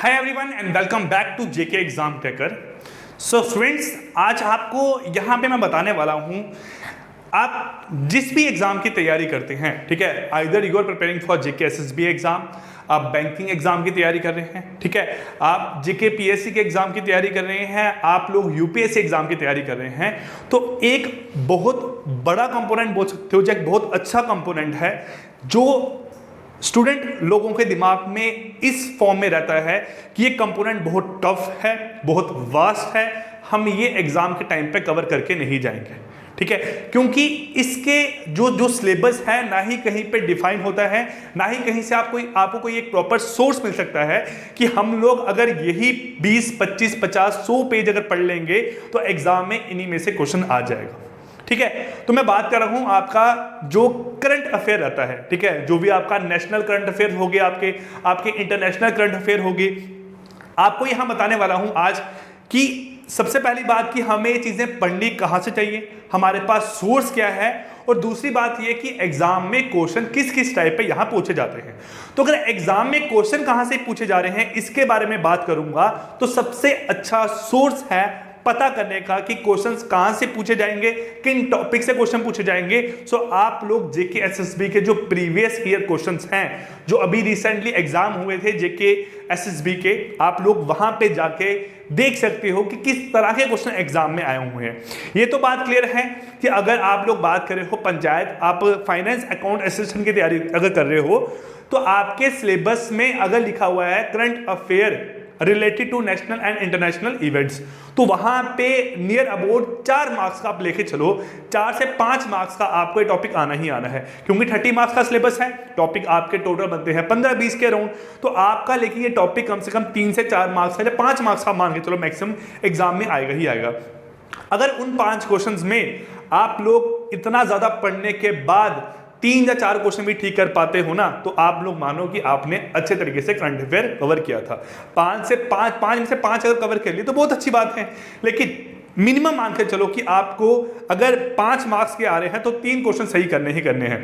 Hi everyone and welcome back to JK exam taker. So friends, आज आपको यहाँ पे मैं बताने वाला हूँ, आप जिस भी एग्जाम की तैयारी करते हैं, ठीक है, either you are preparing for JK SSB exam, आप बैंकिंग एग्जाम की तैयारी कर रहे हैं, ठीक है, आप जेके पीएससी के एग्जाम की तैयारी कर रहे हैं, आप लोग यूपीएससी एग्जाम की तैयारी कर रहे हैं, तो एक बहुत बड़ा कंपोनेंट बोल सकते हो, जो एक बहुत अच्छा कंपोनेंट है जो स्टूडेंट लोगों के दिमाग में इस फॉर्म में रहता है कि ये कंपोनेंट बहुत टफ है, बहुत वास्ट है, हम ये एग्जाम के टाइम पे कवर करके नहीं जाएंगे, ठीक है, क्योंकि इसके जो सिलेबस है ना ही कहीं पे डिफाइन होता है, ना ही कहीं से आपको कोई एक प्रॉपर सोर्स मिल सकता है कि हम लोग अगर यही 20, 25, 50, 100 पेज अगर पढ़ लेंगे तो एग्जाम में इन्हीं में से क्वेश्चन आ जाएगा। ठीक है, तो मैं बात कर रहा हूं आपका जो करंट अफेयर रहता है, ठीक है, जो भी आपका नेशनल करंट अफेयर होगी, आपके इंटरनेशनल करंट अफेयर होगी, आपको यहां बताने वाला हूं आज कि सबसे पहली बात कि हमें ये चीजें पढ़नी कहां से चाहिए, हमारे पास सोर्स क्या है, और दूसरी बात यह कि एग्जाम में क्वेश्चन किस किस टाइप पे यहां पूछे जाते हैं। तो अगर एग्जाम में क्वेश्चन कहां से पूछे जा रहे हैं इसके बारे में बात करूंगा, तो सबसे अच्छा सोर्स है पता करने का कि क्वेश्चंस कहां से पूछे जाएंगे, किन टॉपिक से क्वेश्चन पूछे जाएंगे। सो आप लोग जेके एसएसबी के जो प्रीवियस ईयर क्वेश्चंस हैं, जो अभी रिसेंटली एग्जाम हुए थे जेके एसएसबी के, आप लोग वहां पे जाके देख सकते हो कि किस तरह के क्वेश्चन एग्जाम में आए हुए हैं। ये तो बात क्लियर है कि अगर आप लोग बात कर रहे हो पंचायत, आप फाइनेंस अकाउंट असिस्टेंट की तैयारी अगर कर रहे हो, तो आपके सिलेबस में अगर लिखा हुआ है current affair related to national and international events, तो वहां पे नियर अबाउट 4 मार्क्स का आप लेके चलो, 4 से 5 मार्क्स का आपको ये टॉपिक आना ही आना है, क्योंकि 30 मार्क्स का सिलेबस है, टॉपिक आपके टोटल बनते हैं 15-20 के अराउंड, तो आपका लेकिन ये टॉपिक कम से कम 3 से 4 मार्क्स का या 5 मार्क्स का मान के चलो मैक्सिमम एग्जाम में आएगा ही आएगा। अगर उन 5 क्वेश्चंस में आप लोग इतना ज्यादा पढ़ने के बाद 3 या 4 क्वेश्चन भी ठीक कर पाते हो ना, तो आप लोग मानो कि आपने अच्छे तरीके से करंट अफेयर कवर किया था। 5 में से 5 अगर कवर कर लिए तो बहुत अच्छी बात है, लेकिन मिनिमम मान के चलो कि आपको अगर 5 मार्क्स के आ रहे हैं तो 3 क्वेश्चन सही करने ही करने हैं।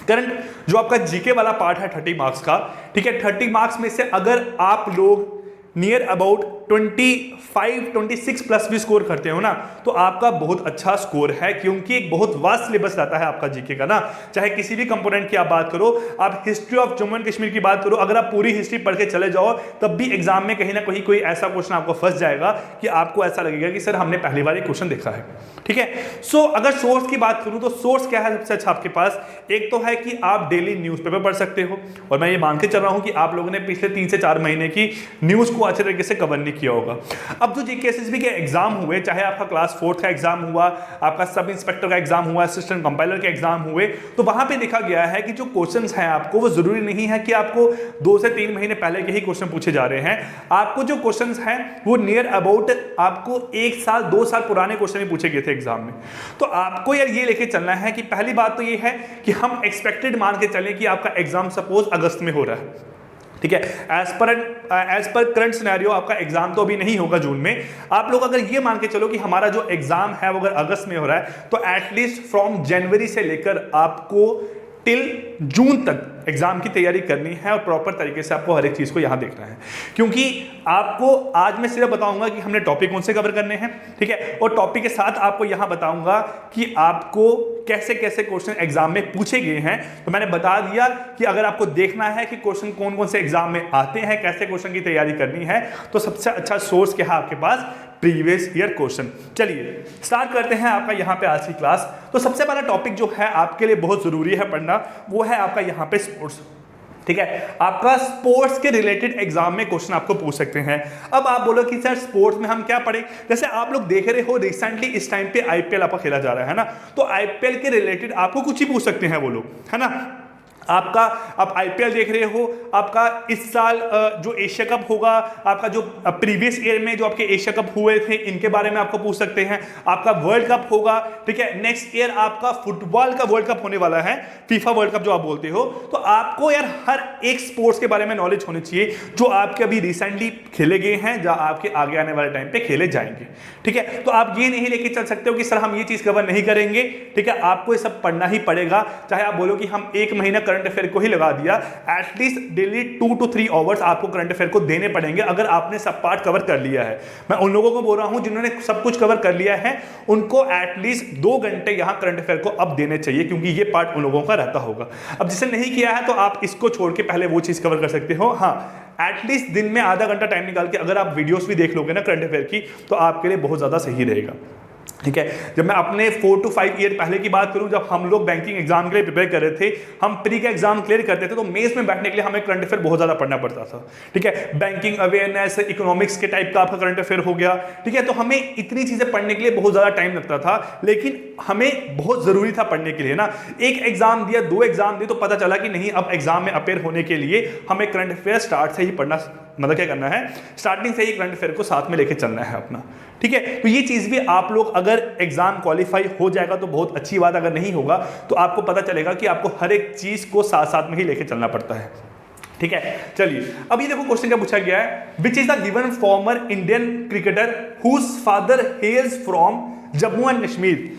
करंट जो आपका जीके वाला पार्ट है 30 मार्क्स का, ठीक है, 30 मार्क्स में से अगर आप लोग नियर अबाउट 25-26 प्लस भी स्कोर करते हो ना, तो आपका बहुत अच्छा स्कोर है, क्योंकि एक बहुत वास्ट सिलेबस रहता है आपका जीके का ना। चाहे किसी भी कंपोनेंट की आप बात करो, आप history of Jammu and Kashmir की बात करो, अगर आप पूरी हिस्ट्री पढ़ के चले जाओ तब भी एग्जाम में कहीं ना कहीं कोई ऐसा क्वेश्चन आपको फंस जाएगा कि आपको ऐसा लगेगा कि सर हमने पहली बार ये क्वेश्चन देखा है, ठीक है। सो अगर सोर्स की बात करूं तो सोर्स क्या है सबसे अच्छा आपके पास, एक तो है कि आप डेली न्यूज़पेपर पढ़ सकते हो, और मैं ये मान के चल रहा हूं कि आप लोगों ने पिछले 3 से 4 महीने की न्यूज़ को अच्छे तरीके से कवर नहीं किया होगा। अब जो जेके एसएसबी के एग्जाम हुए, चाहे आपका क्लास 4 का एग्जाम हुआ, आपका सब इंस्पेक्टर का एग्जाम हुआ, असिस्टेंट कंपाइलर के एग्जाम हुए, तो वहां पे देखा गया है कि जो क्वेश्चंस हैं आपको, वो जरूरी नहीं है कि आपको 2 से 3 महीने पहले के ही क्वेश्चन पूछे जा रहे हैं। आपको जो क्वेश्चंस हैं वो नियर अबाउट आपको 1 साल 2 साल पुराने क्वेश्चन ही पूछे गए थे एग्जाम में। तो आपको यार ये लेके चलना है कि पहली बात तो ये है कि हम एक्सपेक्टेड मान के चलें कि आपका एग्जाम सपोज अगस्त में हो रहा है, ठीक है, एज पर करंट सिनेरियो आपका एग्जाम तो अभी नहीं होगा जून में। आप लोग अगर ये मान के चलो कि हमारा जो एग्जाम है वो अगर अगस्त में हो रहा है, तो एटलीस्ट फ्रॉम जनवरी से लेकर आपको टिल जून तक एग्जाम की तैयारी करनी है, और प्रॉपर तरीके से आपको हर एक चीज को यहां देखना है, क्योंकि आपको आज मैं सिर्फ बताऊंगा कि हमने टॉपिक कौन से कवर करने हैं, ठीक है, और टॉपिक के साथ आपको यहां बताऊंगा कि आपको कैसे कैसे क्वेश्चन एग्जाम में पूछे गए हैं। तो मैंने बता दिया कि अगर आपको देखना है कि क्वेश्चन कौन कौन से एग्जाम में आते हैं, कैसे क्वेश्चन की तैयारी करनी है, तो सबसे अच्छा सोर्स क्या है आपके पास, प्रीवियस ईयर क्वेश्चन। चलिए स्टार्ट करते हैं आपका यहाँ पे आज की क्लास। तो सबसे पहला टॉपिक जो है आपके लिए बहुत जरूरी है पढ़ना, वो है आपका यहाँ पे स्पोर्ट्स, ठीक है। आपका स्पोर्ट्स के रिलेटेड एग्जाम में क्वेश्चन आपको पूछ सकते हैं। अब आप बोलो कि सर स्पोर्ट्स में हम क्या पढ़े, जैसे आप लोग देख रहे हो रिसेंटली इस टाइम पे आईपीएल आपका खेला जा रहा है ना, तो आईपीएल के रिलेटेड आपको कुछ ही पूछ सकते हैं वो लोग, है ना। आप आईपीएल देख रहे हो, आपका इस साल जो एशिया कप होगा, आपका जो प्रीवियस ईयर में जो आपके एशिया कप हुए थे इनके बारे में आपको पूछ सकते हैं। आपका वर्ल्ड कप होगा, ठीक है, नेक्स्ट ईयर आपका फुटबॉल का वर्ल्ड कप होने वाला है, फीफा वर्ल्ड कप जो आप बोलते हो, तो आपको यार हर एक स्पोर्ट्स के बारे में नॉलेज होनी चाहिए जो आपके अभी रिसेंटली खेले गए हैं, जो आपके आगे आने वाले टाइम पे खेले जाएंगे, ठीक है। तो आप ये नहीं लेके चल सकते हो कि सर हम ये चीज कवर नहीं करेंगे, ठीक है, आपको ये सब पढ़ना ही पड़ेगा। चाहे आप बोलो कि हम 1 महीना करंट अफेयर को ही लगा दिया, एटलीस्ट डेली 2 to 3 आवर्स आपको करंट अफेयर को देने पड़ेंगे अगर आपने सब पार्ट कवर कर लिया है। मैं उन लोगों को बोल रहा हूं जिन्होंने सब कुछ कवर कर लिया है, उनको एटलीस्ट 2 घंटे यहां करंट अफेयर को अब देने चाहिए, क्योंकि ये पार्ट उन लोगों का रहता होगा। अब जिसने नहीं किया है तो आप इसको छोड़ के पहले वो चीज कवर कर सकते हो। हाँ, एटलीस्ट दिन में आधा घंटा टाइम निकाल के अगर आप वीडियोस भी देख लोगे ना करंट अफेयर की, तो आपके लिए बहुत ज्यादा सही रहेगा। ठीक है, जब मैं अपने 4 to 5 ईयर पहले की बात करूं, जब हम लोग बैंकिंग एग्जाम के लिए प्रिपेयर कर रहे थे, हम प्री का एग्जाम क्लियर करते थे, तो मेज में बैठने के लिए हमें करंट अफेयर बहुत ज्यादा पढ़ना पड़ता था। ठीक है, बैंकिंग अवेयरनेस, इकोनॉमिक्स के टाइप का आपका करंट अफेयर हो गया। ठीक है, तो हमें इतनी चीजें पढ़ने के लिए बहुत ज्यादा टाइम लगता था, लेकिन हमें बहुत जरूरी था पढ़ने के लिए ना। एक एग्जाम दिया, 2 एग्जाम दिए, तो पता चला कि नहीं, अब एग्जाम में अपेयर होने के लिए हमें करंट अफेयर स्टार्ट से ही पढ़ना, मतलब क्या करना है, स्टार्टिंग से ही करंट अफेयर को साथ में लेके चलना है अपना। ठीक है, तो ये चीज भी आप लोग, अगर एग्जाम क्वालिफाई हो जाएगा तो बहुत अच्छी बात, अगर नहीं होगा तो आपको पता चलेगा कि आपको हर एक चीज को साथ साथ में ही लेके चलना पड़ता है। ठीक है, चलिए अब ये देखो क्वेश्चन क्या पूछा गया है, which is the given former Indian cricketer whose father hails from Jammu and Kashmir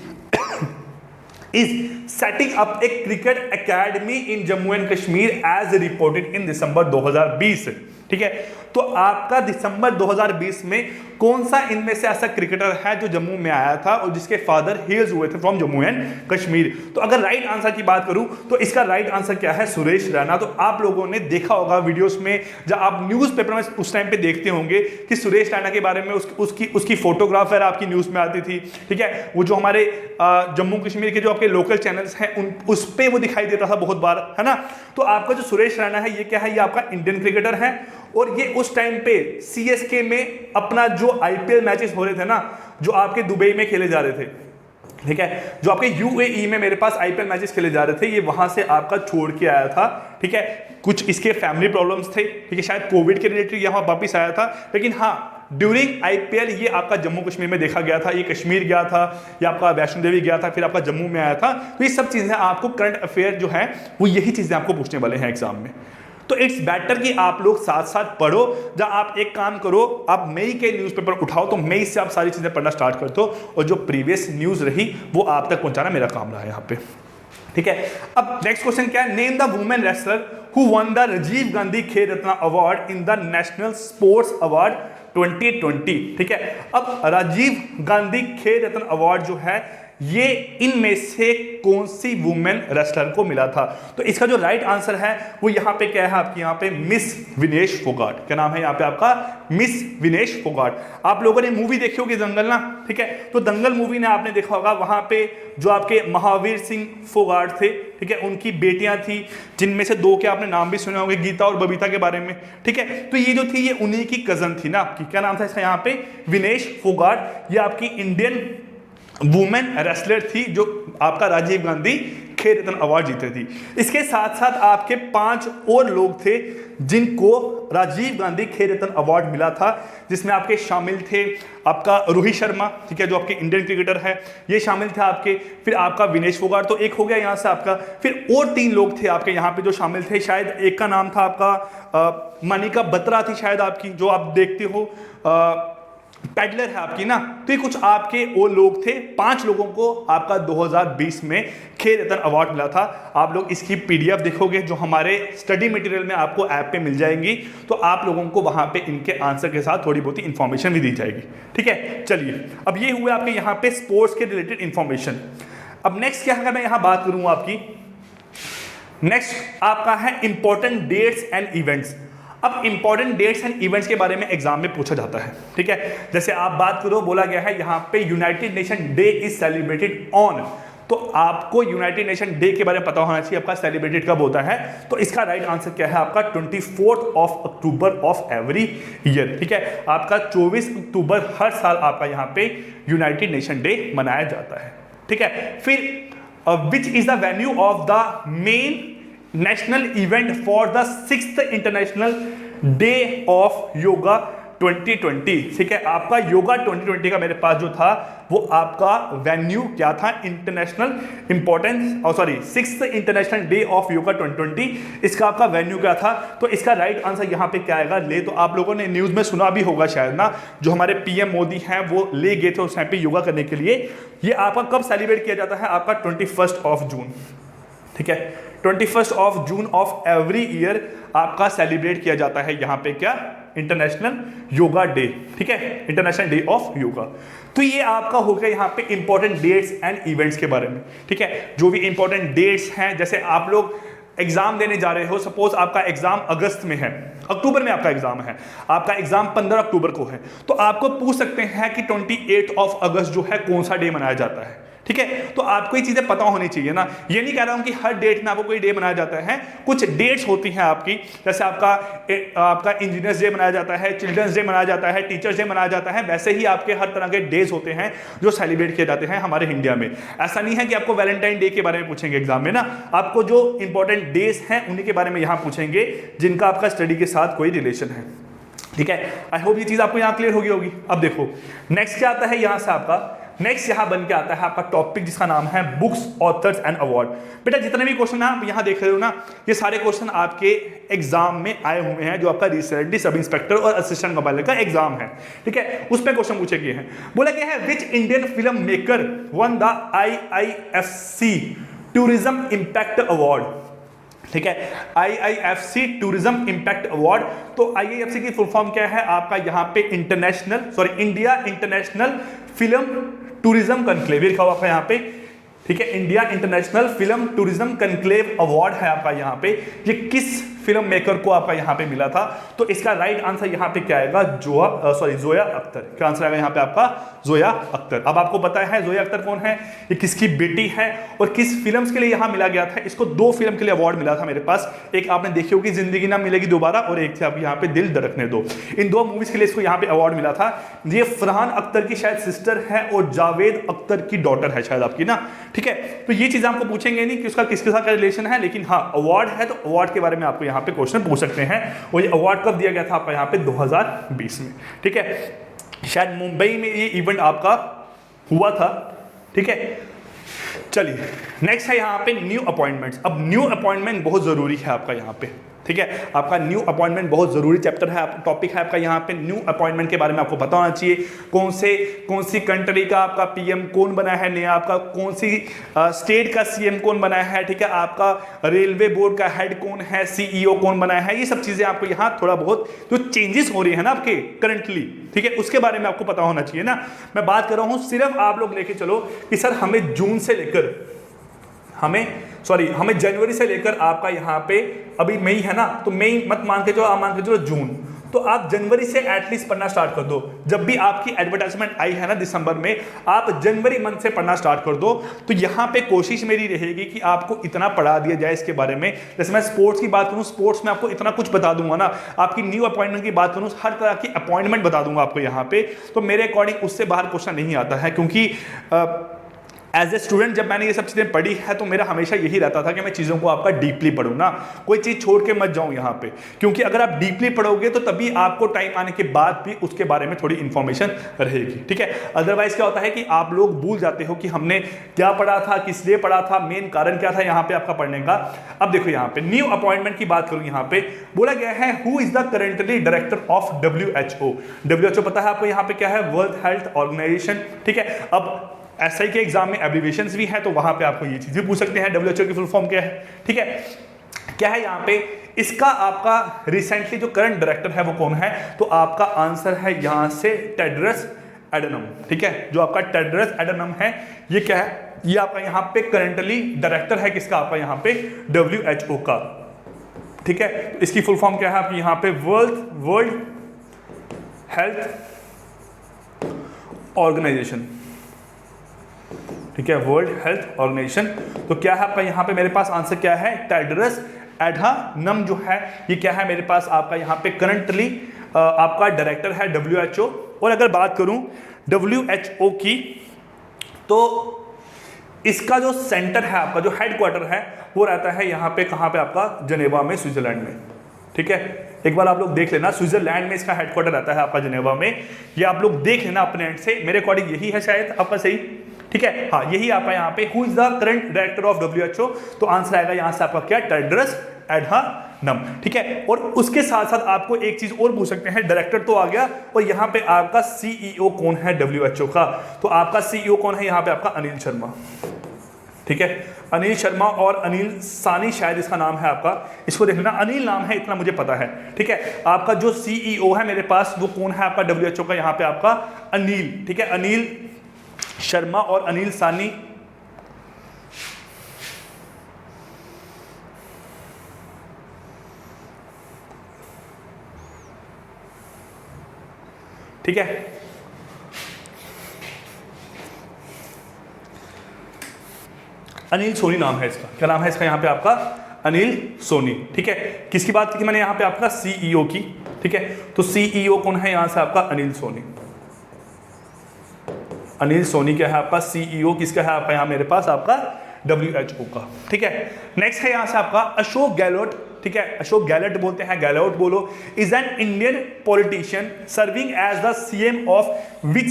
is setting up a cricket academy in Jammu and Kashmir as reported in December 2020। ठीक है, तो आपका दिसंबर 2020 में कौन सा इनमें से ऐसा क्रिकेटर है जो जम्मू में आया था और जिसके फादर हेल्स हुए थे फ्रॉम जम्मू एंड कश्मीर? तो अगर राइट आंसर की बात करूं तो इसका राइट आंसर क्या है, सुरेश रैना। तो आप लोगों ने देखा होगा वीडियोस में, जब आप न्यूज़पेपर में उस टाइम पे देखते होंगे कि सुरेश रैना के बारे में उसकी फोटोग्राफर आपकी न्यूज़ में आती थी। ठीक है, वो जो हमारे जम्मू कश्मीर के जो आपके लोकल चैनल्स हैं उस पर वो दिखाई देता था बहुत बार, है ना। तो आपका जो सुरेश रैना है ये क्या है, ये आपका इंडियन क्रिकेटर है, और ये उस टाइम पे सीएसके में अपना जो आईपीएल मैचेस हो रहे थे ना, जो आपके दुबई में खेले जा रहे थे, ठीक है, जो आपके यूएई में मेरे पास आईपीएल मैचेस खेले जा रहे थे, ये वहां से आपका छोड़ के आया था। ठीक है, कुछ इसके फैमिली प्रॉब्लम्स थे, ठीक है, शायद कोविड के रिलेटेड यहाँ वापस आया था, लेकिन हाँ ड्यूरिंग आईपीएल ये आपका जम्मू कश्मीर में देखा गया था, ये कश्मीर गया था, ये आपका वैष्णो देवी गया था, फिर आपका जम्मू में आया था। तो ये सब चीजें आपको करंट अफेयर जो है वो यही चीजें आपको पूछने वाले हैं एग्जाम में। तो इट्स बेटर कि आप लोग साथ साथ पढ़ो। जब आप एक काम करो, आप मई के न्यूज़पेपर उठाओ, तो मई से आप सारी चीजें पढ़ना स्टार्ट कर दो, और जो प्रीवियस न्यूज रही वो आप तक पहुंचाना मेरा काम रहा है यहाँ पे। ठीक है, अब नेक्स्ट क्वेश्चन क्या है, name the women wrestler who won the Rajiv Gandhi Khel Ratna award in the national sports award 2020। ठीक है, अब राजीव गांधी खेल रत्न अवार्ड जो है ये इनमें से कौन सी वुमेन रेसलर को मिला था? तो इसका जो राइट आंसर है वो यहाँ पे क्या है, आपकी यहाँ पे मिस विनेश फोगाट। क्या नाम है यहाँ पे आपका? मिस विनेश फोगाट। आप लोगों ने मूवी देखी होगी दंगल ना, ठीक है, तो दंगल मूवी ने आपने देखा होगा, वहां पे जो आपके महावीर सिंह फोगाट थे, ठीक है, उनकी बेटियां थी, जिनमें से 2 के आपने नाम भी सुने होंगे, गीता और बबीता के बारे में। ठीक है, तो ये जो थी ये उन्हीं की कजन थी ना आपकी, क्या नाम था इसका यहाँ पे? विनेश फोगाट। ये आपकी इंडियन वुमेन रेसलर थी जो आपका राजीव गांधी खेल रत्न अवार्ड जीते थी। इसके साथ साथ आपके 5 और लोग थे जिनको राजीव गांधी खेल रत्न अवार्ड मिला था, जिसमें आपके शामिल थे आपका रोहित शर्मा, ठीक है, जो आपके इंडियन क्रिकेटर है, ये शामिल थे आपके, फिर आपका विनेश फोगाट, तो एक हो गया यहाँ से आपका, फिर और 3 लोग थे आपके यहाँ पे जो शामिल थे। शायद एक का नाम था आपका मनिका बत्रा थी शायद आपकी, जो आप देखते हो पैडलर है आपकी ना। तो ये कुछ आपके वो लोग थे, 5 लोगों को आपका 2020 में खेल रत्न अवार्ड मिला था। आप लोग इसकी पीडीएफ देखोगे जो हमारे स्टडी मटेरियल में आपको ऐप पे मिल जाएंगी, तो आप लोगों को वहां पे इनके आंसर के साथ थोड़ी बहुत इंफॉर्मेशन भी दी जाएगी। ठीक है, चलिए अब ये हुए आपके यहाँ पे स्पोर्ट्स के रिलेटेड इंफॉर्मेशन। अब नेक्स्ट क्या है, मैं यहाँ बात करूँ आपकी, नेक्स्ट आपका है इंपॉर्टेंट डेट्स एंड इवेंट्स। अब इंपॉर्टेंट डेट्स एंड इवेंट्स के बारे में एग्जाम में पूछा जाता है। ठीक है, जैसे आप बात करो, बोला गया है यहाँ पे United nation day is celebrated on, तो आपको यूनाइटेड नेशन डे के बारे में पता होना चाहिए आपका सेलिब्रेटेड कब होता है। तो इसका राइट आंसर क्या है आपका? 24 अक्टूबर ऑफ एवरी ईयर। ठीक है, आपका 24 अक्टूबर हर साल आपका यहाँ पे यूनाइटेड नेशन डे मनाया जाता है। ठीक है, फिर विच is the venue of the main national event for the 6th international day of yoga 2020। ठीक है, आपका योगा 2020 का मेरे पास जो था वो आपका वेन्यू क्या था? International importance, sorry 6th international day of yoga 2020, इसका आपका वेन्यू क्या था? तो इसका राइट आंसर यहाँ पे क्या आएगा? ले, तो आप लोगों ने न्यूज में सुना भी होगा शायद ना, जो हमारे पीएम मोदी हैं वो ले गए थे उस टाइम पे योगा करने के लिए। ये आपका कब सेलिब्रेट किया जाता है? आपका 21 जून। ठीक है, 21 of June of every year आपका सेलिब्रेट किया जाता है यहाँ पे क्या, इंटरनेशनल योगा डे, ठीक है, इंटरनेशनल डे ऑफ योगा। तो ये आपका हो गया यहाँ पे इंपॉर्टेंट डेट्स एंड इवेंट्स के बारे में, ठीक है। जो भी इंपॉर्टेंट डेट्स हैं, जैसे आप लोग एग्जाम देने जा रहे हो, सपोज आपका एग्जाम अगस्त में है, अक्टूबर में आपका एग्जाम है, आपका एग्जाम 15 अक्टूबर को है, तो आपको पूछ सकते हैं कि 28 ऑफ अगस्त जो है कौन सा डे मनाया जाता है, ठीक है। तो आपको ये चीजें पता होनी चाहिए ना। ये नहीं कह रहा हूं कि हर डेट में आपको कोई डे मनाया जाता है, कुछ डेट्स होती हैं आपकी, जैसे आपका इंजीनियर्स डे मनाया जाता है, चिल्ड्रंस डे मनाया जाता है, टीचर्स डे मनाया जाता है, वैसे ही आपके हर तरह के डेज होते हैं जो सेलिब्रेट किए जाते हैं हमारे इंडिया में। ऐसा नहीं है कि आपको वैलेंटाइन डे के बारे में पूछेंगे एग्जाम में ना, आपको जो इंपॉर्टेंट डेज हैं उन्हीं के बारे में यहां पूछेंगे जिनका आपका स्टडी के साथ कोई रिलेशन है, ठीक है। आई होप ये चीज आपको यहां क्लियर होगी। अब देखो नेक्स्ट क्या आता है, यहां से आपका नेक्स्ट यहां बन के आता है आपका टॉपिक जिसका नाम है बुक्स, ऑथर्स एंड अवार्ड। बेटा जितने भी क्वेश्चन आप यहां देख रहे हो ना, ये सारे क्वेश्चन आपके एग्जाम में आए हुए हैं, जो आपका रिसेंटली सब इंस्पेक्टर और असिस्टेंट कंपाइलर का एग्जाम है, ठीक है, उसमें क्वेश्चन पूछे गए हैं। बोला गया है which Indian film maker one the IIFC tourism impact award, ठीक है, IIFC टूरिज्म इंपैक्ट अवार्ड। तो IIFC की फुल फॉर्म क्या है आपका यहाँ पे India international film tourism conclave लिखा हुआ आपका यहाँ पे, ठीक है, India international film tourism conclave award है आपका यहाँ पे। ये किस फिल्म मेकर को आपका यहाँ पे मिला था? तो इसका राइट आंसर यहाँ पे क्या आएगा, जोया अख्तर। क्या आंसर आएगा यहाँ पे आपका? जोया अख्तर। अब आपको पता है जोया अख्तर कौन है, ये किसकी बेटी है और किस फिल्म्स के लिए यहाँ मिला गया था। इसको 2 फिल्म के लिए अवार्ड मिला था मेरे पास, एक आपने देखी होगी जिंदगी ना मिलेगी दोबारा, और एक थी आप यहाँ पे दिल धड़कने दो। इन 2 मूवीज के लिए इसको यहाँ पे अवार्ड मिला था। ये फरहान अख्तर की शायद सिस्टर है और जावेद अख्तर की डॉटर है शायद आपकी ना, ठीक है। तो ये चीज आपको पूछेंगे नहीं कि उसका किसके साथ रिलेशन है, लेकिन हाँ अवार्ड है तो अवार्ड के बारे में आपको यहाँ पे क्वेश्चन पूछ सकते हैं। और ये अवार्ड कब दिया गया था आपका यहाँ पे? 2020 में, ठीक है। शायद मुंबई में ये इवेंट आपका हुआ था, ठीक है। चलिए नेक्स्ट है यहाँ पे न्यू अपॉइंटमेंट्स। अब न्यू अपॉइंटमेंट बहुत जरूरी है आपका यहाँ पे, ठीक है। आपका न्यू अपॉइंटमेंट बहुत जरूरी चैप्टर है, टॉपिक है आपका यहाँ पे। न्यू अपॉइंटमेंट के बारे में आपको पता होना चाहिए, कौन सी कंट्री का आपका पीएम कौन बना है नया, आपका कौन सी स्टेट का सीएम कौन बना है, ठीक है, आपका रेलवे बोर्ड का हेड कौन है, सीईओ कौन बना है। ये सब चीजें आपको यहाँ थोड़ा बहुत जो चेंजेस हो रही है ना आपके करंटली, ठीक है, उसके बारे में आपको पता होना चाहिए ना। मैं बात कर रहा हूँ सिर्फ आप लोग लेके चलो कि सर हमें जून से लेकर हमें जनवरी से लेकर आपका यहाँ पे अभी मई है ना, तो मई मत मान के चलो, आप मान के चलो जून, तो आप जनवरी से एटलीस्ट पढ़ना स्टार्ट कर दो। जब भी आपकी एडवर्टाइजमेंट आई है ना दिसंबर में, आप जनवरी मंथ से पढ़ना स्टार्ट कर दो। तो यहाँ पे कोशिश मेरी रहेगी कि आपको इतना पढ़ा दिया जाए इसके बारे में। जैसे मैं स्पोर्ट्स की बात करूँ, स्पोर्ट्स में आपको इतना कुछ बता दूंगा ना, आपकी न्यू अपॉइंटमेंट की बात करूँ, हर तरह की अपॉइंटमेंट बता दूंगा आपको यहाँ पे। तो मेरे अकॉर्डिंग उससे बाहर क्वेश्चन नहीं आता है, क्योंकि एज ए स्टूडेंट जब मैंने ये सब चीज़ें पढ़ी है तो मेरा हमेशा यही रहता था कि मैं चीज़ों को आपका डीपली पढूं ना, कोई चीज़ छोड़ के मत जाऊं यहाँ पे। क्योंकि अगर आप डीपली पढ़ोगे तो तभी आपको टाइम आने के बाद भी उसके बारे में थोड़ी इंफॉर्मेशन रहेगी, ठीक है। अदरवाइज क्या होता है कि आप लोग भूल जाते हो कि हमने क्या पढ़ा था, किस लिए पढ़ा था, मेन कारण क्या था यहाँ पे आपका पढ़ने का। अब देखो यहाँ पे न्यू अपॉइंटमेंट की बात करूँ, यहाँ पे बोला गया है who is the currently director of WHO पता है आपको यहाँ पे क्या है? वर्ल्ड हेल्थ ऑर्गेनाइजेशन, ठीक है। अब एसआई के एग्जाम में एब्रिविएशंस भी हैं, तो वहां पे आपको ये चीज भी पूछ सकते हैं WHO की फुल फॉर्म क्या है, ठीक है। क्या है यहाँ पे इसका आपका रिसेंटली जो करंट डायरेक्टर है वो कौन है? तो आपका आंसर है यहाँ से टेड्रस एडनम, ठीक है। जो आपका टेड्रस एडनम है, ये क्या है? ये आपका यहाँ पे करंटली डायरेक्टर है किसका? आपका यहाँ पे WHO का, ठीक है। इसकी फुल फॉर्म क्या है आपकी यहाँ पे? वर्ल्ड हेल्थ ऑर्गेनाइजेशन, ठीक है, वर्ल्ड हेल्थ ऑर्गेनाइजेशन। तो क्या है आपका यहाँ पे मेरे पास आंसर क्या है? टेड्रस एडनम जो है ये क्या है मेरे पास आपका यहाँ पे करंटली आपका डायरेक्टर है WHO। और अगर बात करूं WHO की, तो इसका जो सेंटर है आपका, जो हेडक्वार्टर है वो रहता है यहाँ पे, कहाँ पे आपका? जनेवा में, स्विट्जरलैंड में, ठीक है। एक बार आप लोग देख लेना, स्विट्जरलैंड में इसका हेडक्वार्टर रहता है आपका जनेवा में। ये आप लोग देख लेना अपने एंड से, मेरे अकॉर्डिंग यही है शायद आपका सही, ठीक है। हाँ यही आपका यहाँ पे who is the current director of WHO, तो आंसर आएगा यहाँ से आपका क्या? टेड्रस एडनम, ठीक है। और उसके साथ साथ आपको एक चीज और पूछ सकते हैं, डायरेक्टर तो आ गया, और यहाँ पे आपका CEO कौन है WHO का? तो आपका CEO कौन है यहाँ पे? आपका अनिल शर्मा, ठीक है। अनिल शर्मा और अनिल सानी शायद इसका नाम है आपका, इसको देख लेना, अनिल नाम है इतना मुझे पता है, ठीक है। आपका जो सीईओ है मेरे पास वो कौन है आपका WHO का, यहाँ पे आपका अनिल, ठीक है, अनिल शर्मा और अनिल सानी, ठीक है। अनिल सोनी नाम है इसका, क्या नाम है इसका यहाँ पे आपका, अनिल सोनी, ठीक है। किसकी बात की मैंने यहाँ पे आपका, सीईओ की, ठीक है। तो सीईओ कौन है यहाँ से आपका, अनिल सोनी, अनिल सोनी क्या है आपका सीईओ, किसका है आपका यहाँ मेरे पास आपका WHO का, ठीक है। नेक्स्ट है यहाँ से आपका अशोक गहलोत, ठीक है, अशोक गहलोत बोलते हैं, गहलोत बोलो, is an Indian politician serving as the CM of which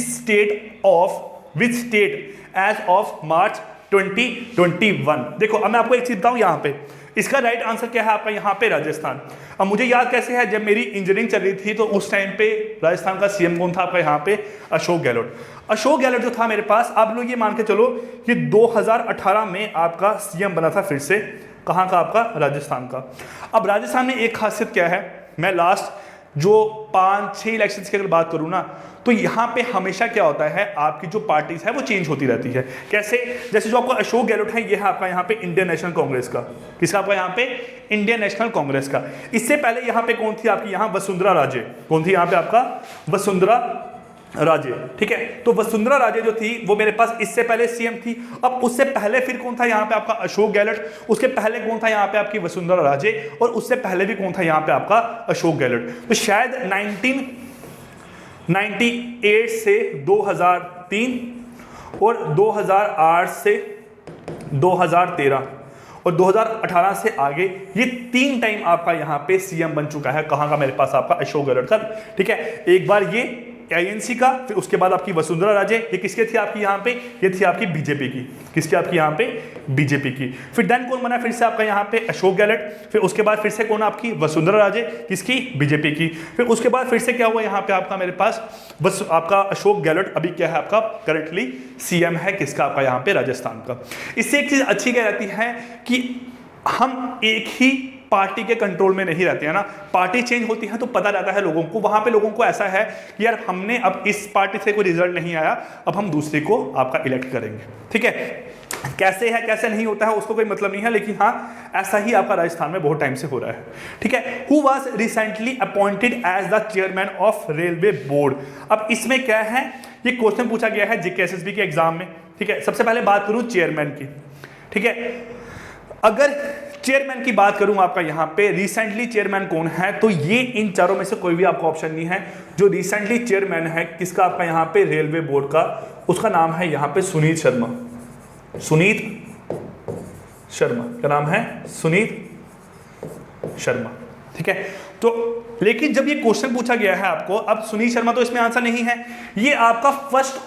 state as of March 2021। देखो अब मैं आपको एक चीज बताऊं, यहाँ पे इसका राइट आंसर क्या है आपका यहाँ पे, राजस्थान। अब मुझे याद कैसे है, जब मेरी इंजीनियरिंग चल रही थी तो उस टाइम पे राजस्थान का CM कौन था आपका यहाँ पे, अशोक गहलोत। अशोक गहलोत जो था मेरे पास, आप लोग ये मान के चलो कि 2018 में आपका CM बना था फिर से, कहाँ का आपका, राजस्थान का। अब राजस्थान में एक खासियत क्या है, मैं लास्ट जो 5-6 इलेक्शंस की अगर बात करूँ ना, तो यहाँ पे हमेशा क्या होता है, आपकी जो पार्टीज है वो चेंज होती रहती है। कैसे, जैसे जो आपका अशोक गहलोत है, ये है आपका यहाँ पे इंडियन नेशनल कांग्रेस का, किसका आपका यहाँ पे, इंडियन नेशनल कांग्रेस का। इससे पहले यहाँ पे कौन थी आपकी, यहाँ वसुंधरा राजे, कौन थी यहाँ पे आपका, वसुंधरा राजे, ठीक है। तो वसुंधरा राजे जो थी वो मेरे पास इससे पहले CM थी। अब उससे पहले फिर कौन था यहाँ पे आपका, अशोक गहलोत, उसके पहले कौन था यहाँ पे आपकी वसुंधरा राजे, और उससे पहले भी कौन था यहाँ पे आपका अशोक गहलोत। तो शायद 1998 से 2003 और 2008 से 2013 और 2018 से आगे, ये 3 टाइम आपका यहाँ पे CM बन चुका है, कहाँ का मेरे पास आपका, अशोक गहलोत का, ठीक है। एक बार ये INC का, फिर उसके बाद आपकी वसुंधरा राजे, ये किसके थी आपकी यहाँ पे, ये थी आपकी बीजेपी की, किसकी आपकी यहाँ पे, बीजेपी की। फिर देन कौन बना फिर से आपका यहाँ पे, अशोक गहलोत, फिर उसके बाद फिर से कौन आपकी, वसुंधरा राजे, किसकी, बीजेपी की। फिर उसके बाद फिर से क्या हुआ यहाँ पे आपका मेरे पास, बस आपका अशोक गहलोत अभी क्या है आपका करंटली CM है, किसका आपका यहाँ पे, राजस्थान का। इससे एक चीज अच्छी क्या रहती है कि हम एक ही पार्टी के कंट्रोल में नहीं रहते हैं ना, पार्टी चेंज होती है तो पता रहता है लोगों को, वहां पे लोगों को ऐसा है कि यार हमने अब इस पार्टी से कोई रिजल्ट नहीं आया, अब हम दूसरे को आपका इलेक्ट करेंगे, ठीक है। कैसे है कैसे नहीं होता है उसको कोई मतलब नहीं है, लेकिन हाँ ऐसा ही आपका राजस्थान में बहुत टाइम से हो रहा है, ठीक है। Who was recently appointed as the chairman of railway board. अब इसमें क्या है, ये क्वेश्चन पूछा गया है JK SSB के एग्जाम में, ठीक है। सबसे पहले बात करूं चेयरमैन की, ठीक है। अगर चेयरमैन की बात करूं आपका यहाँ पे रिसेंटली चेयरमैन कौन है, तो ये इन चारों में से कोई भी आपका ऑप्शन नहीं है। जो रिसेंटली चेयरमैन है किसका आपका यहाँ पे, रेलवे बोर्ड का, उसका नाम है यहाँ पे सुनीत शर्मा, सुनीत शर्मा, क्या नाम है, सुनीत शर्मा, ठीक है। तो लेकिन जब ये क्वेश्चन पूछा गया है आपको, अब सुनीत शर्मा तो इसमें आंसर नहीं है, ये आपका 1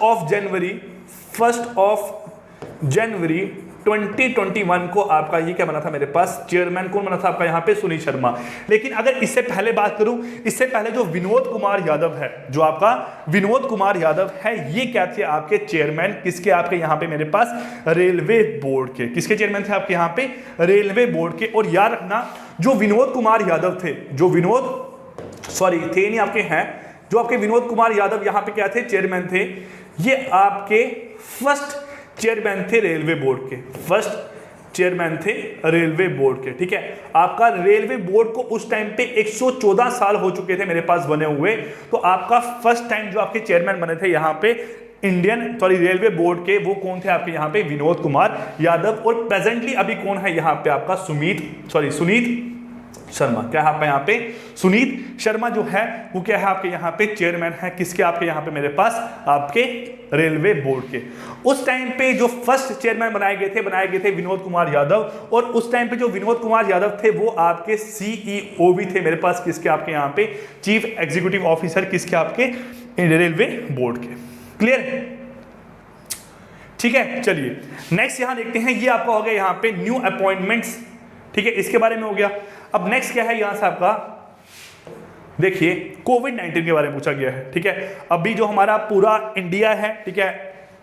जनवरी 2021 को आपका ये क्या बना था मेरे पास, चेयरमैन कौन बना था आपका यहाँ पे, सुनीत शर्मा। लेकिन अगर इससे पहले बात करूं, इससे पहले जो विनोद कुमार यादव है, जो आपका विनोद कुमार यादव है, ये क्या थे आपके चेयरमैन, किसके आपके यहाँ पे मेरे पास, रेलवे बोर्ड के। किसके चेयरमैन थे आपके यहाँ पे, रेलवे बोर्ड के। और याद रखना जो विनोद कुमार यादव थे, जो थे नहीं आपके हैं, जो आपके विनोद कुमार यादव यहाँ पे क्या थे, चेयरमैन थे, ये आपके फर्स्ट चेयरमैन थे रेलवे बोर्ड के, फर्स्ट चेयरमैन थे रेलवे बोर्ड के, ठीक है। आपका रेलवे बोर्ड को उस टाइम पे 114 साल हो चुके थे मेरे पास बने हुए, तो आपका फर्स्ट टाइम जो आपके चेयरमैन बने थे यहाँ पे रेलवे बोर्ड के, वो कौन थे आपके यहाँ पे, विनोद कुमार यादव। और प्रेजेंटली अभी कौन है यहाँ पे आपका, सुनीत शर्मा, क्या है आपका यहाँ पे, सुनीत शर्मा जो है वो क्या है आपके यहाँ पे चेयरमैन है, किसके आपके यहाँ पे मेरे पास, आपके रेलवे बोर्ड के। उस टाइम पे जो फर्स्ट चेयरमैन बनाए गए थे विनोद कुमार यादव, और उस टाइम पे जो विनोद कुमार यादव थे वो आपके CEO भी थे मेरे पास, किसके आपके यहाँ पे, चीफ एग्जीक्यूटिव ऑफिसर, किसके आपके, रेलवे बोर्ड के। क्लियर, ठीक है। चलिए नेक्स्ट यहां देखते हैं, ये आपका हो गया यहाँ पे न्यू अपॉइंटमेंट्स, ठीक है, इसके बारे में हो गया। अब नेक्स्ट क्या है यहां से आपका, देखिए कोविड-19 के बारे में पूछा गया है, ठीक है। अभी जो हमारा पूरा इंडिया है, ठीक है,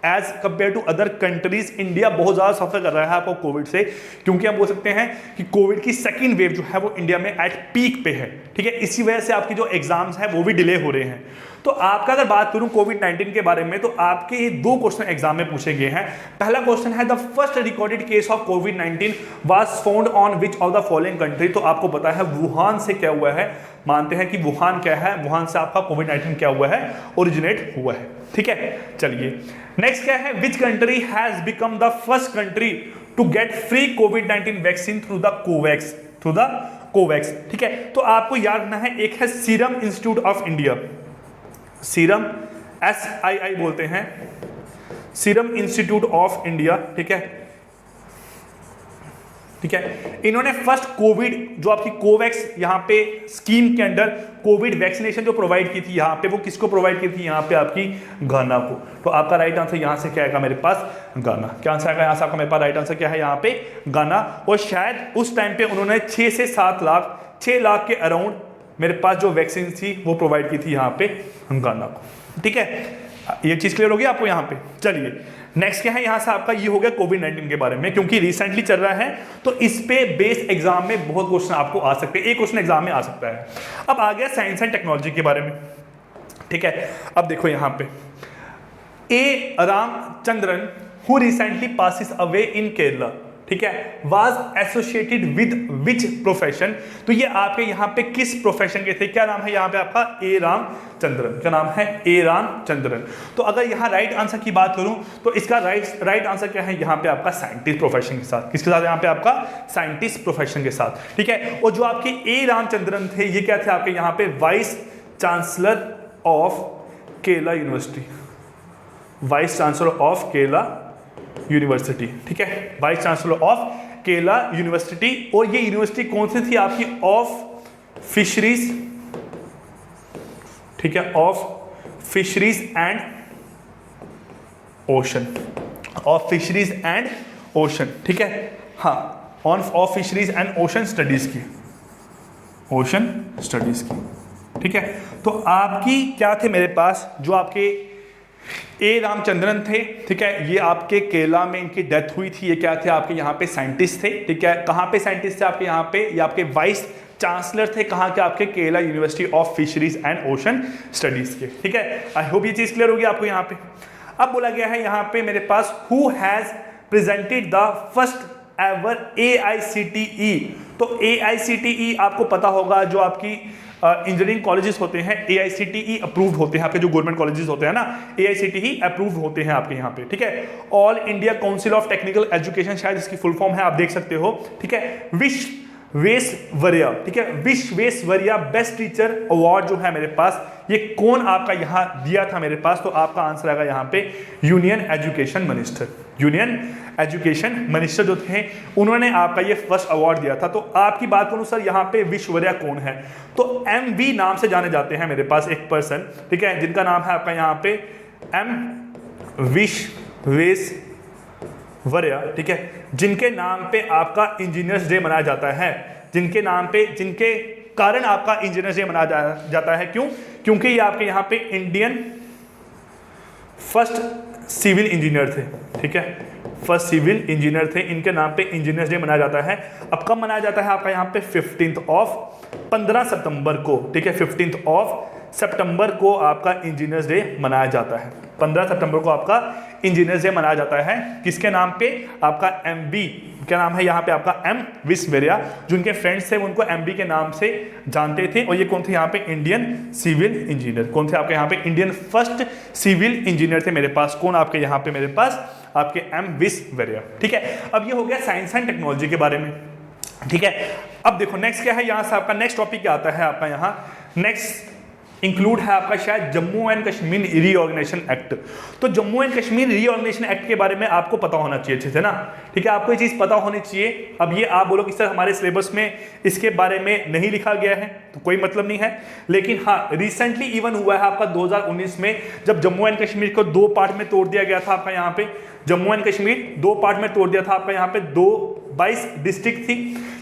as compare to other countries India बहुत ज़्यादा सफर कर रहा है आपको कोविड से, क्योंकि हम बोल सकते हैं कि कोविड की सेकेंड वेव जो है वो इंडिया में एट पीक पे है, ठीक है। इसी वजह से आपकी जो एग्जाम्स हैं वो भी डिले हो रहे हैं। तो आपका अगर बात करूं कोविड-19 के बारे में, तो आपके ये 2 क्वेश्चन एग्जाम में पूछे गए हैं। पहला क्वेश्चन है the first recorded case of covid was found on which of the following country. तो आपको पता है वुहान से क्या हुआ है, मानते हैं कि वुहान क्या है, वुहान से आपका कोविड-19 क्या हुआ है, ओरिजिनेट हुआ है, ठीक है। चलिए नेक्स्ट क्या है, which country has become the first country to get free कोविड-19 वैक्सीन थ्रू द कोवैक्स, ठीक है। तो आपको याद रखना है, एक है serum institute of India, serum SII बोलते हैं, सीरम इंस्टीट्यूट ऑफ इंडिया, ठीक है, ठीक है। इन्होंने फर्स्ट कोविड जो आपकी कोवैक्स यहाँ पे स्कीम के अंडर कोविड वैक्सीनेशन जो प्रोवाइड की थी, यहाँ पे वो किसको प्रोवाइड की थी, यहाँ पे आपकी घाना को। तो आपका राइट आंसर यहाँ से क्या आएगा मेरे पास, घाना। क्या आंसर आएगा यहाँ से आपका मेरे पास, राइट आंसर क्या है यहाँ पे, घाना। और शायद उस टाइम पे उन्होंने 6 से 7 लाख, 6 लाख के अराउंड मेरे पास जो वैक्सीन थी वो प्रोवाइड की थी यहाँ पे घाना को, ठीक है। ये चीज क्लियर होगी आपको यहाँ पे। चलिए नेक्स्ट क्या है, यहाँ से आपका ये हो गया कोविड-19 के बारे में, क्योंकि रिसेंटली चल रहा है तो इस पे बेस एग्जाम में बहुत क्वेश्चन आपको आ सकते हैं, एक क्वेश्चन एग्जाम में आ सकता है। अब आ गया साइंस एंड टेक्नोलॉजी के बारे में, ठीक है। अब देखो यहाँ पे A Ramachandran who recently passes away in Kerala, ठीक है, was associated with which profession. तो ये आपके यहाँ पे किस प्रोफेशन के थे, क्या नाम है यहाँ पे आपका, ए रामचंद्रन। क्या नाम है, ए रामचंद्रन। तो अगर यहाँ राइट आंसर की बात करूं तो इसका राइट आंसर क्या है यहाँ पे आपका, साइंटिस्ट प्रोफेशन के साथ। किसके साथ, यहाँ पे आपका साइंटिस्ट प्रोफेशन के साथ, ठीक है। और जो आपके ए रामचंद्रन थे ये क्या थे आपके यहाँ पे, vice chancellor of Kerala university, vice chancellor of Kerala university, ठीक है, vice chancellor of Kerala university. और ये यूनिवर्सिटी कौन सी थी आपकी, ऑफ फिशरीज, ठीक है, of fisheries and ocean, of fisheries and ocean, ठीक है, हाँ, on off fisheries and ocean studies की, ओशन स्टडीज की, ठीक है। तो आपकी क्या थे मेरे पास, जो आपके ए रामचंद्रन थे, ठीक है, ये आपके केरला में इनकी डेथ हुई थी। ये क्या थे आपके यहाँ पे, साइंटिस्ट थे, ठीक है। कहाँ पे साइंटिस्ट थे आपके यहाँ पे, ये आपके वाइस चांसलर थे, कहाँ के आपके, Kerala university of fisheries and ocean studies के, ठीक है। आई होप ये चीज क्लियर होगी आपको यहाँ पे। अब बोला गया है यहाँ पे मेरे पास, who has presented the first ever AICTE। तो AICTE आपको पता होगा, जो आपकी इंजीनियरिंग कॉलेजेस होते हैं AICTE अप्रूव्ड होते हैं, आपके जो गवर्नमेंट कॉलेजेस होते हैं ना AICTE अप्रूव्ड होते हैं आपके यहाँ पे, ठीक है। All India council of technical education, शायद इसकी फुल फॉर्म है, आप देख सकते हो, ठीक है। विश्वेश्वरैया, ठीक है, विश्वेश्वरैया बेस्ट टीचर अवार्ड जो है मेरे पास, ये कौन आपका यहाँ दिया था मेरे पास। तो आपका आंसर आएगा यहाँ पे, union education minister, union education minister जो थे उन्होंने आपका ये फर्स्ट अवार्ड दिया था। तो आपकी बात करूं सर, यहाँ पे विश्वेश्वरैया कौन है, तो MV नाम से जाने जाते हैं मेरे पास एक पर्सन, ठीक है, जिनका नाम है आपका यहाँ पे विश्वेश्वरैया, ठीक है, जिनके नाम पे आपका इंजीनियर्स डे मनाया जाता है, जिनके नाम पे, जिनके कारण आपका इंजीनियर्स डे मनाया जाता है। क्यों, क्योंकि ये आपके यहाँ पे इंडियन फर्स्ट सिविल इंजीनियर थे, ठीक है, फर्स्ट सिविल इंजीनियर थे, इनके नाम पे इंजीनियर्स डे मनाया जाता है। अब कब मनाया जाता है आपका यहाँ पे, 15 सितंबर को, ठीक है, 15 सितंबर को आपका इंजीनियर्स डे मनाया जाता है। 15 सितंबर को आपका इंजीनियर्स डे मनाया जाता है, किसके नाम पे, आपका MB, क्या नाम है यहाँ पे आपका, M विश्वेश्वरैया। जो उनके फ्रेंड्स थे उनको MB के नाम से जानते थे। और ये कौन थे यहाँ पे, इंडियन सिविल इंजीनियर, कौन थे आपके यहाँ पे, इंडियन फर्स्ट सिविल इंजीनियर थे मेरे पास, कौन आपके यहाँ पे मेरे पास, आपके M विश्वेश्वरैया, ठीक है। अब ये हो गया साइंस एंड टेक्नोलॉजी के बारे में, ठीक है। अब देखो नेक्स्ट क्या है, यहाँ से आपका नेक्स्ट टॉपिक क्या आता है आपका यहाँ, नेक्स्ट इंक्लूड है आपका शायद Jammu and Kashmir reorganisation act. तो Jammu and Kashmir reorganisation act के बारे में आपको पता होना चाहिए अच्छे से ना, ठीक है, आपको ये चीज पता होनी चाहिए। अब ये आप बोलो कि सर हमारे सिलेबस में इसके बारे में नहीं लिखा गया है, तो कोई मतलब नहीं है, लेकिन हाँ रिसेंटली इवन हुआ है आपका 2019 में, जब जम्मू एंड कश्मीर को 2 पार्ट में तोड़ दिया गया था आपका यहाँ पे, जम्मू एंड कश्मीर 2 पार्ट में तोड़ दिया था आपका यहाँ पे, 22 डिस्ट्रिक्ट थी,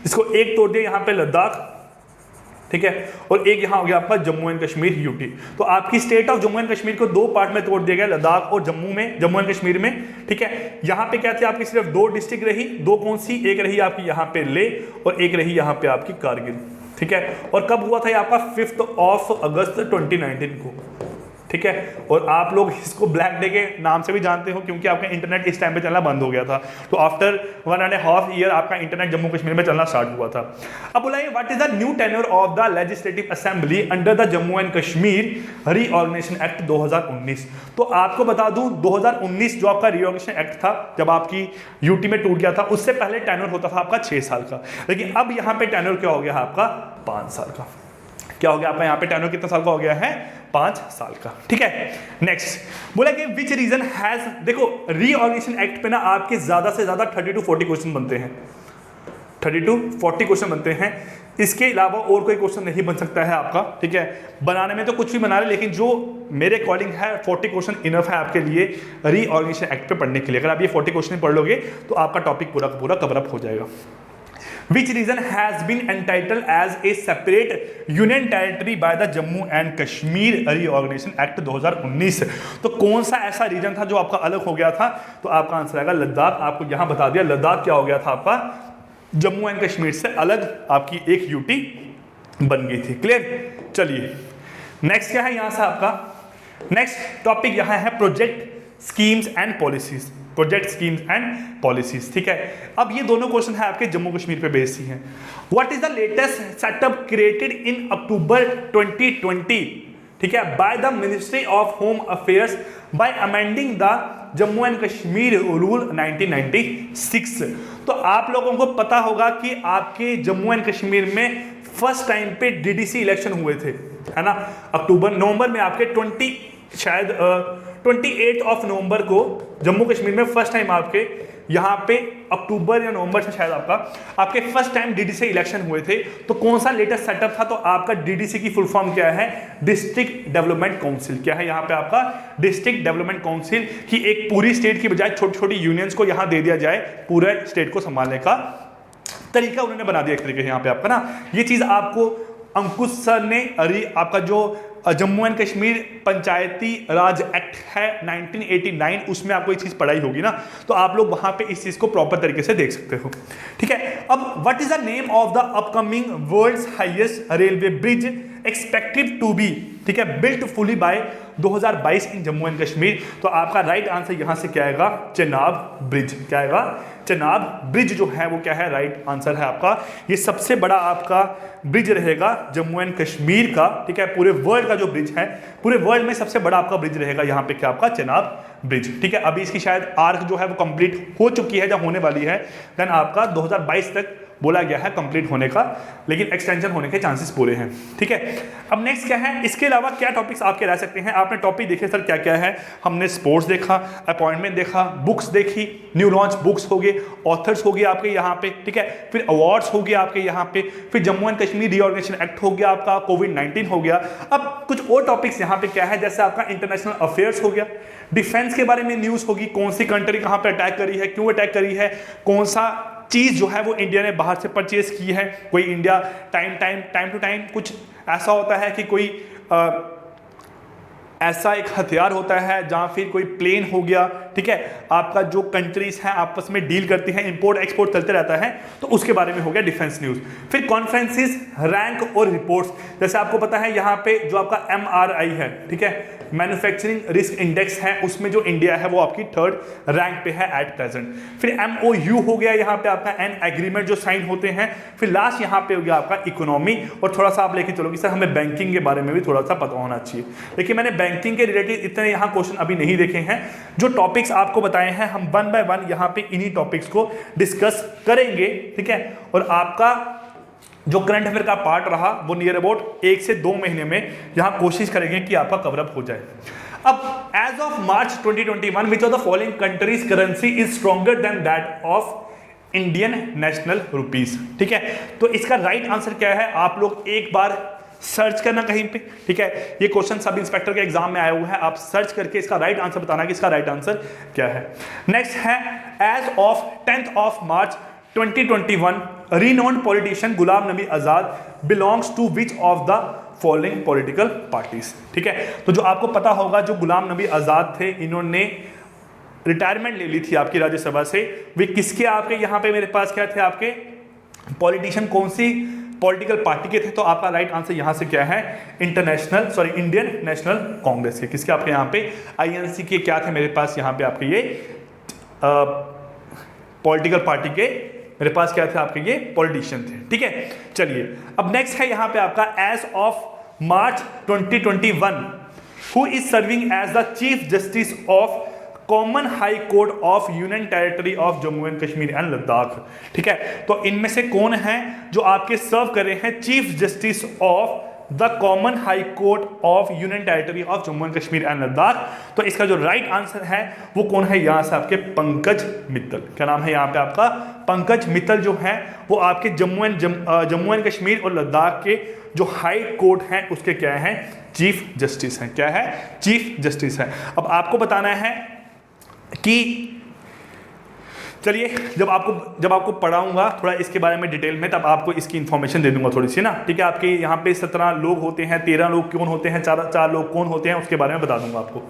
जिसको एक तोड़ दिया यहाँ पे लद्दाख, ठीक है, और एक यहाँ हो गया आपका जम्मू एंड कश्मीर यूटी। तो आपकी state of Jammu and Kashmir को दो पार्ट में तोड़ दिया गया, लद्दाख और जम्मू एंड कश्मीर में। ठीक है, यहाँ पे क्या थी आपकी सिर्फ दो डिस्ट्रिक्ट रही, दो कौन सी, एक रही आपकी यहाँ पे ले और एक रही यहाँ पे आपकी कारगिल। ठीक है, और कब हुआ था ये आपका 5 अगस्त 2019 को। ठीक है, और आप लोग इसको ब्लैक डे के नाम से भी जानते हो क्योंकि आपका इंटरनेट इस टाइम पे चलना बंद हो गया था। तो आफ्टर 1.5 ईयर आपका इंटरनेट जम्मू कश्मीर में चलना स्टार्ट हुआ था। अब बोला what is the new tenure of the legislative assembly under the Jammu and Kashmir reorganisation act 2019। तो आपको बता दूं 2019 जो आपका रीऑर्गेनाइजेशन एक्ट था, जब आपकी यूटी में टूट गया था, उससे पहले टेन्योर होता था आपका 6 साल का, लेकिन अब यहाँ पे टेन्योर क्या हो गया आपका 5 साल का। क्या हो गया आपका यहाँ पे टेन्योर कितना साल का हो गया है 5 साल का। ठीक है, नेक्स्ट बोला कि विच रीजन हैज, देखो रीऑर्गेनाइजेशन एक्ट पे ना आपके ज्यादा से ज्यादा 30 to 40 क्वेश्चन बनते हैं, 30 to 40 क्वेश्चन बनते हैं। इसके अलावा और कोई क्वेश्चन नहीं बन सकता है आपका। ठीक है, बनाने में तो कुछ भी बना रहे, लेकिन जो मेरे अकॉर्डिंग है 40 क्वेश्चन इनफ है आपके लिए रीऑर्गेनाइजेशन एक्ट पे पढ़ने के लिए। अगर आप ये 40 क्वेश्चन पढ़ लोगे तो आपका टॉपिक पूरा का पूरा कवर अप हो जाएगा। Which region has been entitled as a separate union territory by the Jammu and Kashmir Reorganization Act 2019। तो कौन सा ऐसा रीजन था जो आपका अलग हो गया था? तो आपका आंसर आएगा लद्दाख। आपको यहां बता दिया लद्दाख क्या हो गया था आपका जम्मू एंड कश्मीर से अलग आपकी एक यूटी बन गई थी। क्लियर? चलिए नेक्स्ट क्या है यहां से आपका नेक्स्ट टॉपिक यहां है project schemes and policies. Project schemes and policies. ठीक है, अब ये दोनों क्वेश्चन है आपके जम्मू कश्मीर पे बेस्ड ही हैं। What is the latest setup created in October 2020, ठीक है, by the ministry of home affairs by amending the Jammu and Kashmir rule 1996। तो आप लोगों को पता होगा कि आपके जम्मू एंड कश्मीर में फर्स्ट टाइम पे डीडीसी इलेक्शन हुए थे, है ना, नवंबर में आपके 28 नवंबर को जम्मू कश्मीर में फर्स्ट टाइम आपके यहाँ पे अक्टूबर या नवंबर से शायद आपके फर्स्ट टाइम डीडीसी इलेक्शन हुए थे। तो कौन सा लेटेस्ट सेटअप था? तो आपका डीडीसी की फुल फॉर्म क्या है? District development council. क्या है यहाँ पे आपका डिस्ट्रिक्ट डेवलपमेंट काउंसिल, कि एक पूरी स्टेट की बजाय छोटी छोटी यूनियंस को यहाँ दे दिया जाए पूरे स्टेट को संभालने का तरीका उन्होंने बना दिया एक तरीके से यहाँ पे आपका ना। ये चीज आपको अंकुश सर ने आपका जो Jammu and Kashmir Panchayati Raj act है 1989 उसमें आपको ये चीज पढ़ाई होगी ना, तो आप लोग वहां पे इस चीज को प्रॉपर तरीके से देख सकते हो। ठीक है, अब what is the name of the upcoming world's highest railway bridge expected to be, ठीक है, built fully by 2022 in Jammu and Kashmir. तो आपका राइट आंसर यहां से क्या आएगा? चेनाब ब्रिज। क्या आएगा? चेनाब ब्रिज जो है वो क्या है? राइट आंसर है आपका। ये सबसे बड़ा आपका ब्रिज रहेगा जम्मू एंड कश्मीर का। ठीक है, पूरे वर्ल्ड का जो ब्रिज है, पूरे वर्ल्ड में सबसे बड़ा आपका ब्रिज रहेगा यहाँ पे क्या आपका? चेनाब ब्रिज। ठीक है, अभी इसकी शायद आर्क जो है वो कंप्लीट हो चुकी है, जब होने वाली है, देन आपका 2022 तक बोला गया है कंप्लीट होने का, लेकिन एक्सटेंशन होने के चांसेस पूरे हैं। ठीक है, अब नेक्स्ट क्या है? इसके अलावा क्या टॉपिक्स आपके रह सकते हैं? आपने टॉपिक देखे सर क्या क्या है? हमने स्पोर्ट्स देखा, अपॉइंटमेंट देखा, बुक्स देखी, न्यू लॉन्च बुक्स हो गए, ऑथर्स हो गए आपके यहाँ पे, ठीक है, फिर अवार्ड्स हो गए आपके यहाँ पे, फिर Jammu and Kashmir reorganisation act हो गया आपका, कोविड-19 हो गया। अब कुछ और टॉपिक्स यहाँ पे क्या है, जैसे आपका इंटरनेशनल अफेयर्स हो गया, डिफेंस के बारे में न्यूज़ होगी, कौन सी कंट्री कहाँ पे अटैक करी है, क्यों अटैक करी है, कौन सा चीज़ जो है वो इंडिया ने बाहर से परचेज की है, कोई इंडिया टाइम टू टाइम कुछ ऐसा होता है कि कोई ऐसा एक हथियार होता है जहाँ फिर कोई प्लेन हो गया, ठीक है, आपका जो कंट्रीज हैं आपस में डील करती हैं, इंपोर्ट एक्सपोर्ट चलते रहता है, तो उसके बारे में हो गया डिफेंस न्यूज़। फिर कॉन्फ्रेंसेस, रैंक और रिपोर्ट्स, जैसे आपको पता है यहाँ पे जो आपका MRI है, ठीक है, मैन्युफैक्चरिंग रिस्क इंडेक्स है, उसमें जो इंडिया है वो आपकी 3rd रैंक पे है एट प्रेजेंट। फिर MOU हो गया यहाँ पे आपका, एन एग्रीमेंट जो साइन होते हैं। फिर लास्ट यहाँ पे हो गया आपका इकोनॉमी, और थोड़ा सा आप लेके चलोगे सर हमें बैंकिंग के बारे में भी थोड़ा सा पता होना चाहिए, लेकिन मैंने बैंकिंग के रिलेटेड इतने यहाँ क्वेश्चन अभी नहीं देखे हैं। जो टॉपिक्स आपको बताए हैं हम 1 by 1 यहाँ पे इन्हीं टॉपिक्स को डिस्कस करेंगे, ठीक है, और आपका जो करंट अफेयर का पार्ट रहा वो नियर अबाउट 1 से 2 महीने में यहाँ कोशिश करेंगे कि आपका कवरअप हो जाए। अब as of March 2021 which of the following countries currency is stronger than that of Indian national rupees, ठीक है। तो इसका राइट आंसर क्या है, आप लोग एक बार सर्च करना कहीं पे, ठीक है, ये क्वेश्चन सब इंस्पेक्टर के एग्जाम में आया हुआ है, आप सर्च करके इसका राइट आंसर बताना कि इसका राइट आंसर क्या है। नेक्स्ट है as of 10th of March 2021 renowned politician Ghulam Nabi Azad belongs to which of the following political parties? ठीक है, तो जो आपको पता होगा जो गुलाम नबी आजाद थे, इन्होंने रिटायरमेंट ले ली थी आपकी राज्यसभा से। वे किसके आपके यहाँ पे मेरे पास क्या थे आपके पॉलिटिशियन, कौन सी पॉलिटिकल पार्टी के थे? तो आपका राइट आंसर यहाँ से क्या है, इंडियन नेशनल कांग्रेस के। किसके आपके यहाँ पे आईएनसी के क्या थे मेरे पास यहाँ पे आपके ये पॉलिटिकल पार्टी के मेरे पास क्या थे आपके ये पॉलिटिशियन थे। ठीक है, चलिए अब नेक्स्ट है यहाँ पे आपका as of March 2021 who is serving as the chief justice of common high court of union territory of Jammu and Kashmir and Ladakh. ठीक है, तो इनमें से कौन है जो आपके सर्व कर रहे हैं chief justice of the common high court of union territory of Jammu and Kashmir and Ladakh? तो इसका जो राइट आंसर है वो कौन है, यहां से आपके पंकज मित्तल। क्या नाम है यहाँ पे आपका, पंकज मित्तल जो है वो आपके जम्मू एंड कश्मीर और लद्दाख के जो हाई कोर्ट है उसके क्या है, चीफ जस्टिस हैं। क्या है, चीफ जस्टिस है। अब आपको बताना है कि चलिए जब आपको पढ़ाऊंगा थोड़ा इसके बारे में डिटेल में, तब आपको इसकी इंफॉर्मेशन दे दूंगा थोड़ी सी ना। ठीक है, आपके यहाँ पे 17 लोग होते हैं, 13 लोग कौन होते हैं, चार लोग कौन होते हैं, उसके बारे में बता दूंगा आपको।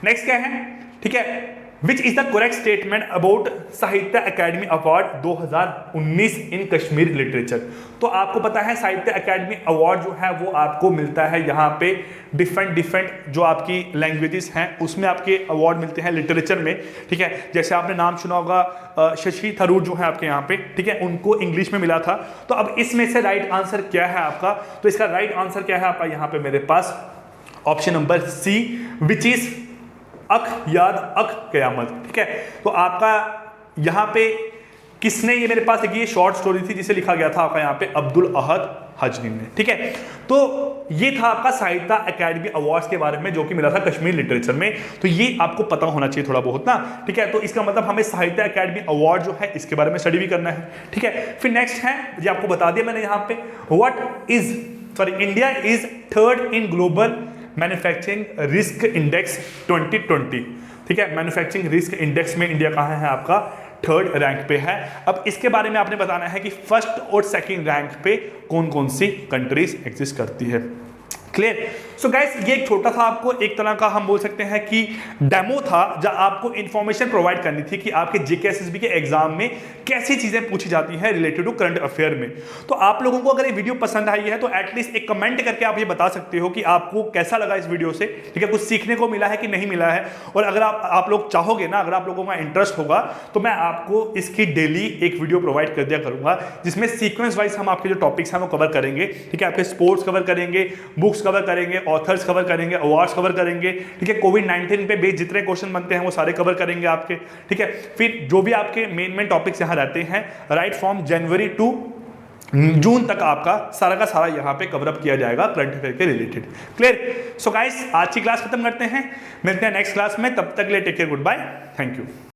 नेक्स्ट क्या है, ठीक है, which is the correct statement about साहित्य अकेडमी अवार्ड 2019 इन कश्मीर लिटरेचर? तो आपको पता है साहित्य अकेडमी अवार्ड जो है वो आपको मिलता है यहाँ पे डिफरेंट जो आपकी लैंग्वेजेस हैं उसमें आपके अवार्ड मिलते हैं लिटरेचर में। ठीक है, जैसे आपने नाम सुना होगा शशि थरूर जो है आपके यहाँ पे, ठीक है, उनको इंग्लिश में मिला था। तो अब इसमें से राइट आंसर क्या है आपका, तो इसका राइट आंसर क्या है आपका यहाँ पे मेरे पास option number C, which is अक याद अक कयामत। ठीक है, तो आपका यहाँ पे किसने ये मेरे पास एक ये शॉर्ट स्टोरी थी जिसे लिखा गया था आपका यहाँ पे अब्दुल अहद हजनी ने। ठीक है, तो ये था आपका साहित्य अकेडमी अवार्ड्स के बारे में जो कि मिला था कश्मीर लिटरेचर में। तो ये आपको पता होना चाहिए थोड़ा बहुत ना। ठीक है, तो इसका मतलब हमें साहित्य अकेडमी अवार्ड जो है इसके बारे में स्टडी भी करना है। ठीक है, फिर नेक्स्ट है ये आपको बता दिया मैंने यहाँ पे, India is third in global manufacturing risk index 2020। ठीक है, मैन्युफैक्चरिंग रिस्क इंडेक्स में इंडिया कहाँ है आपका, थर्ड रैंक पे है। अब इसके बारे में आपने बताना है कि फर्स्ट और सेकंड रैंक पे कौन कौन सी कंट्रीज एग्जिस्ट करती है। क्लियर? सो गाइस ये एक छोटा सा आपको एक तरह का हम बोल सकते हैं कि डेमो था जहां आपको इंफॉर्मेशन प्रोवाइड करनी थी कि आपके जीके एसएसबी के एग्जाम में कैसी चीजें पूछी जाती हैं रिलेटेड टू करंट अफेयर में। तो आप लोगों को अगर ये वीडियो पसंद आई है तो एटलीस्ट एक कमेंट करके आप ये बता सकते हो कि आपको कैसा लगा इस वीडियो से। ठीक है, कुछ सीखने को मिला है कि नहीं मिला है। और अगर आप लोग चाहोगे ना, अगर आप लोगों का इंटरेस्ट होगा तो मैं आपको इसकी डेली एक वीडियो प्रोवाइड कर दिया करूंगा जिसमें सीक्वेंस वाइज हम आपके जो टॉपिक्स हैं वो कवर करेंगे। ठीक है, आपके स्पोर्ट्स कवर करेंगे, बुक्स कवर करेंगे, ऑथर्स कवर करेंगे, अवार्ड्स कवर करेंगे। ठीक है, कोविड-19 पे बेस्ड जितने क्वेश्चन बनते हैं वो सारे कवर करेंगे आपके। ठीक है, फिर जो भी आपके मेन टॉपिक्स यहाँ रहते हैं right from January to June तक आपका सारा का सारा यहाँ पे कवर अप किया जाएगा करंट अफेयर के रिलेटेड। क्लियर? सो गाइस आज की क्लास खत्म करते हैं, मिलते हैं नेक्स्ट क्लास में, तब तक के लिए take care, good bye, thank you.